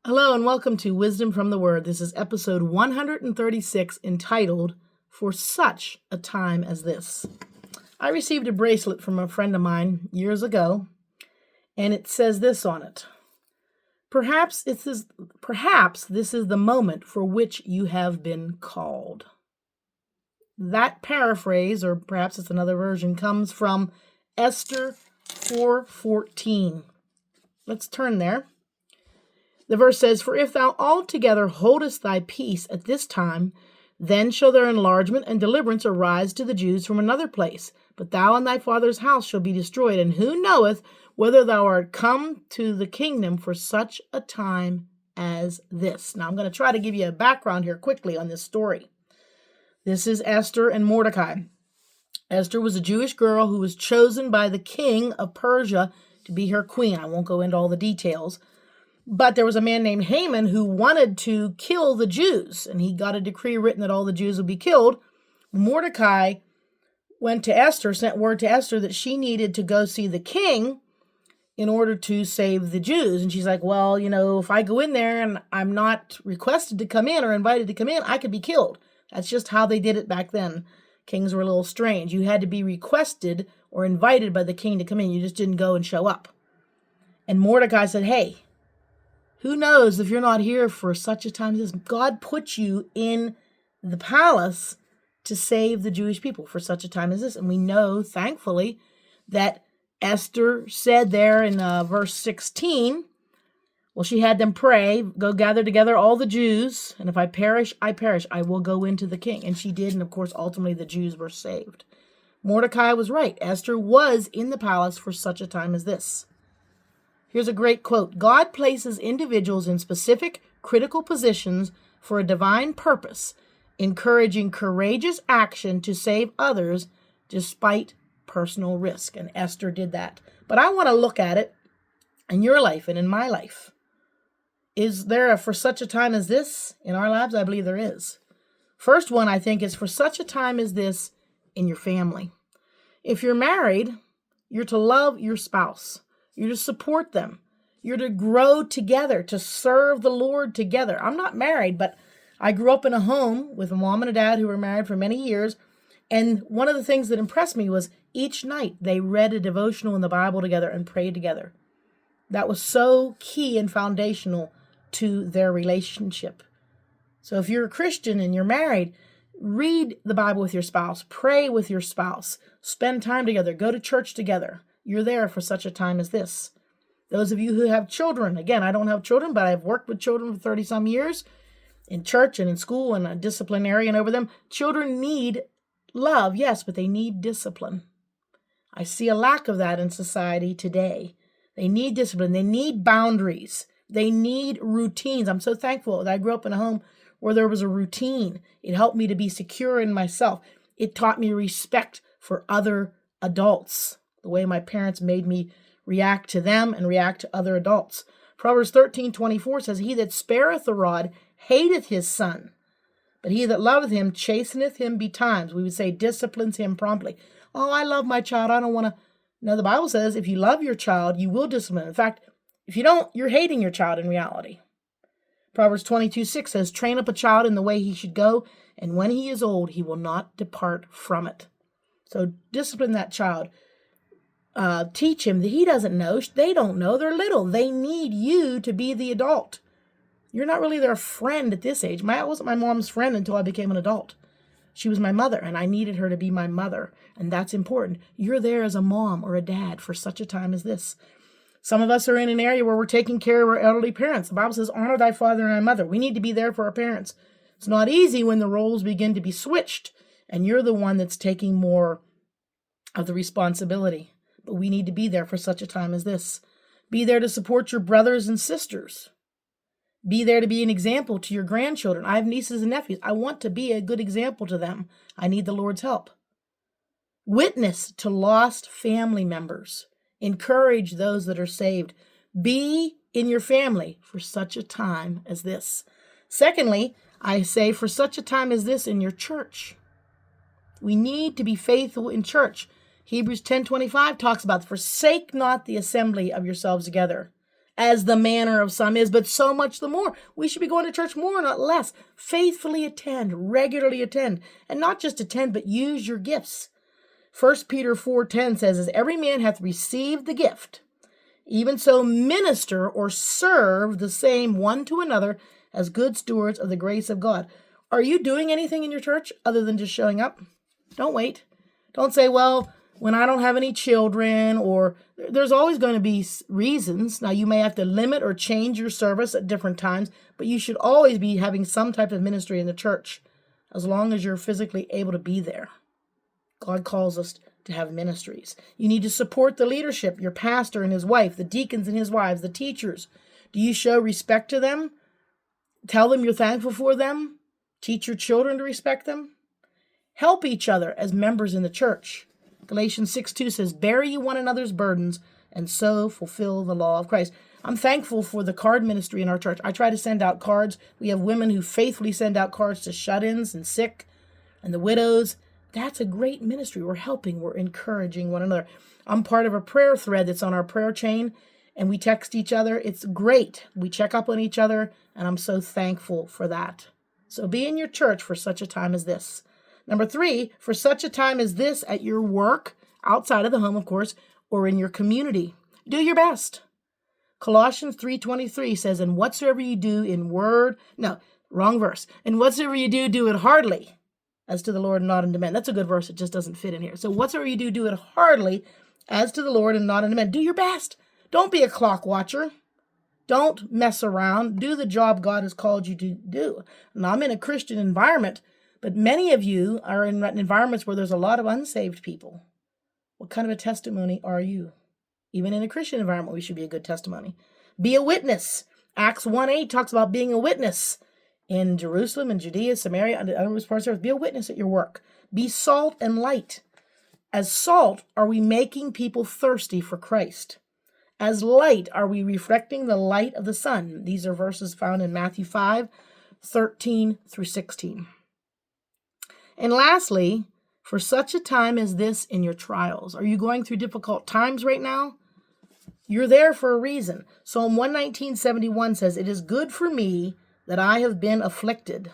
Hello and welcome to Wisdom from the Word. This is episode 136 entitled, For Such a Time as This. I received a bracelet from a friend of mine years ago, and it says this on it. Perhaps this is the moment for which you have been called. That paraphrase, or perhaps it's another version, comes from Esther 4:14. Let's turn there. The verse says, For if thou altogether holdest thy peace at this time, then shall their enlargement and deliverance arise to the Jews from another place. But thou and thy father's house shall be destroyed. And who knoweth whether thou art come to the kingdom for such a time as this? Now I'm going to try to give you a background here quickly on this story. This is Esther and Mordecai. Esther was a Jewish girl who was chosen by the king of Persia to be her queen. I won't go into all the details. But there was a man named Haman who wanted to kill the Jews, and he got a decree written that all the Jews would be killed. Mordecai went to Esther, sent word to Esther that she needed to go see the king in order to save the Jews. And she's like, well, if I go in there and I'm not requested to come in or invited to come in, I could be killed. That's just how they did it back then. Kings were a little strange. You had to be requested or invited by the king to come in. You just didn't go and show up. And Mordecai said, hey, who knows if you're not here for such a time as this? God put you in the palace to save the Jewish people for such a time as this. And we know, thankfully, that Esther said there in verse 16, well, she had them pray, go gather together all the Jews, and if I perish, I perish. I will go into the king. And she did, and of course, ultimately the Jews were saved. Mordecai was right. Esther was in the palace for such a time as this. Here's a great quote. God places individuals in specific critical positions for a divine purpose, encouraging courageous action to save others despite personal risk. And Esther did that. But I want to look at it in your life and in my life. Is there for such a time as this in our lives? I believe there is. First one, I think, is for such a time as this in your family. If you're married, you're to love your spouse. You're to support them. You're to grow together, to serve the Lord together. I'm not married, but I grew up in a home with a mom and a dad who were married for many years. And one of the things that impressed me was each night they read a devotional in the Bible together and prayed together. That was so key and foundational to their relationship. So if you're a Christian and you're married, read the Bible with your spouse, pray with your spouse, spend time together, go to church together. You're there for such a time as this. Those of you who have children, again, I don't have children, but I've worked with children for 30 some years in church and in school and a disciplinarian over them. Children need love, yes, but they need discipline. I see a lack of that in society today. They need discipline. They need boundaries. They need routines. I'm so thankful that I grew up in a home where there was a routine. It helped me to be secure in myself. It taught me respect for other adults. The way my parents made me react to them and react to other adults. Proverbs 13:24 says, He that spareth the rod hateth his son, but he that loveth him chasteneth him betimes. We would say disciplines him promptly. Oh, I love my child. I don't want to. No, the Bible says if you love your child, you will discipline. In fact, if you don't, you're hating your child in reality. Proverbs 22:6 says, Train up a child in the way he should go, and when he is old, he will not depart from it. So discipline that child. Teach him that he doesn't know. They don't know. They're little. They need you to be the adult. You're not really their friend at this age. I wasn't my mom's friend until I became an adult. She was my mother, and I needed her to be my mother, and that's important. You're there as a mom or a dad for such a time as this. Some of us are in an area where we're taking care of our elderly parents. The Bible says, honor thy father and thy mother. We need to be there for our parents. It's not easy when the roles begin to be switched, and you're the one that's taking more of the responsibility. But we need to be there for such a time as this. Be there to support your brothers and sisters. Be there to be an example to your grandchildren. I have nieces and nephews. I want to be a good example to them. I need the Lord's help. Witness to lost family members. Encourage those that are saved. Be in your family for such a time as this. Secondly, I say for such a time as this in your church. We need to be faithful in church. Hebrews 10:25 talks about, forsake not the assembly of yourselves together, as the manner of some is, but so much the more. We should be going to church more, not less. Faithfully attend, regularly attend, and not just attend, but use your gifts. 1 Peter 4:10 says, as every man hath received the gift, even so minister or serve the same one to another as good stewards of the grace of God. Are you doing anything in your church other than just showing up? Don't wait. Don't say, well, when I don't have any children, or there's always going to be reasons. Now, you may have to limit or change your service at different times, but you should always be having some type of ministry in the church as long as you're physically able to be there. God calls us to have ministries. You need to support the leadership, your pastor and his wife, the deacons and his wives, the teachers. Do you show respect to them? Tell them you're thankful for them? Teach your children to respect them? Help each other as members in the church. Galatians 6:2 says, bear ye one another's burdens, and so fulfill the law of Christ. I'm thankful for the card ministry in our church. I try to send out cards. We have women who faithfully send out cards to shut-ins and sick and the widows. That's a great ministry. We're helping. We're encouraging one another. I'm part of a prayer thread that's on our prayer chain, and we text each other. It's great. We check up on each other, and I'm so thankful for that. So be in your church for such a time as this. Number 3, for such a time as this at your work, outside of the home, of course, or in your community. Do your best. Colossians 3:23 says, and whatsoever you do in word, no, wrong verse. And whatsoever you do, do it heartily, as to the Lord and not unto men. That's a good verse. It just doesn't fit in here. So whatsoever you do, do it heartily, as to the Lord and not unto men. Do your best. Don't be a clock watcher. Don't mess around. Do the job God has called you to do. Now, I'm in a Christian environment, but many of you are in environments where there's a lot of unsaved people. What kind of a testimony are you? Even in a Christian environment, we should be a good testimony. Be a witness. Acts 1:8 talks about being a witness in Jerusalem and Judea, Samaria, and other parts of earth. Be a witness at your work. Be salt and light. As salt, are we making people thirsty for Christ? As light, are we reflecting the light of the sun? These are verses found in Matthew 5:13 through 16. And lastly, for such a time as this in your trials. Are you going through difficult times right now? You're there for a reason. Psalm 119:71 says, it is good for me that I have been afflicted,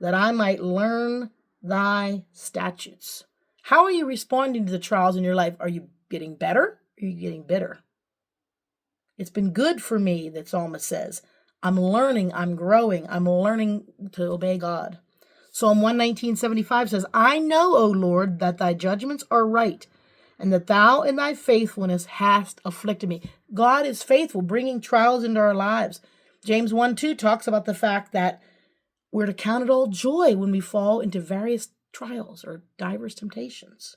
that I might learn thy statutes. How are you responding to the trials in your life? Are you getting better? Or are you getting bitter? It's been good for me, the psalmist says. I'm learning, I'm growing, I'm learning to obey God. Psalm 119:75 says, I know, O Lord, that thy judgments are right, and that thou in thy faithfulness hast afflicted me. God is faithful, bringing trials into our lives. James 1:2 talks about the fact that we're to count it all joy when we fall into various trials or diverse temptations.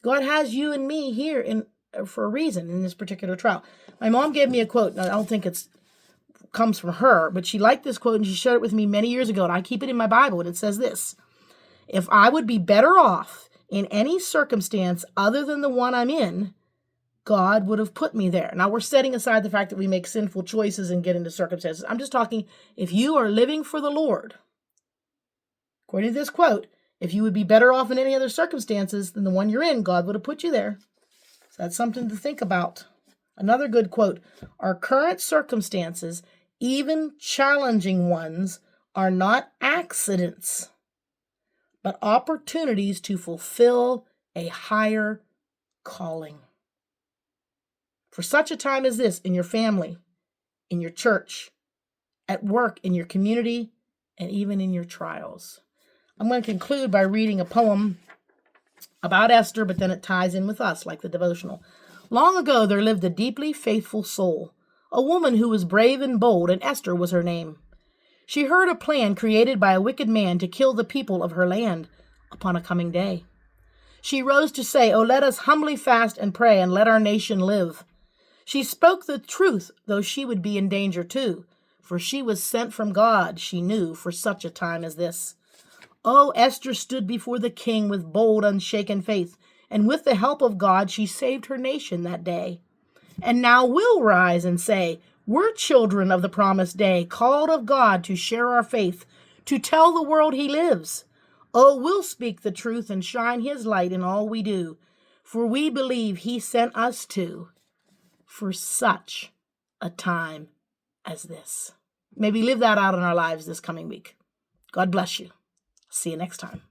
God has you and me here for a reason in this particular trial. My mom gave me a quote. I don't think it comes from her, but she liked this quote and she shared it with me many years ago, and I keep it in my Bible, and it says this: if I would be better off in any circumstance other than the one I'm in, God would have put me there. Now, we're setting aside the fact that we make sinful choices and get into circumstances. I'm just talking, if you are living for the Lord, according to this quote, if you would be better off in any other circumstances than the one you're in, God would have put you there. So that's something to think about. Another good quote: our current circumstances, even challenging ones, are not accidents, but opportunities to fulfill a higher calling. For such a time as this, in your family, in your church, at work, in your community, and even in your trials. I'm going to conclude by reading a poem about Esther, but then it ties in with us, like the devotional. Long ago, there lived a deeply faithful soul, a woman who was brave and bold, and Esther was her name. She heard a plan created by a wicked man to kill the people of her land upon a coming day. She rose to say, "Oh, let us humbly fast and pray, and let our nation live." She spoke the truth, though she would be in danger too, for she was sent from God, she knew, for such a time as this. Oh, Esther stood before the king with bold, unshaken faith, and with the help of God, she saved her nation that day. And now we'll rise and say, we're children of the promised day, called of God to share our faith, to tell the world he lives. Oh, we'll speak the truth and shine his light in all we do, for we believe he sent us to, for such a time as this. Maybe live that out in our lives this coming week. God bless you. See you next time.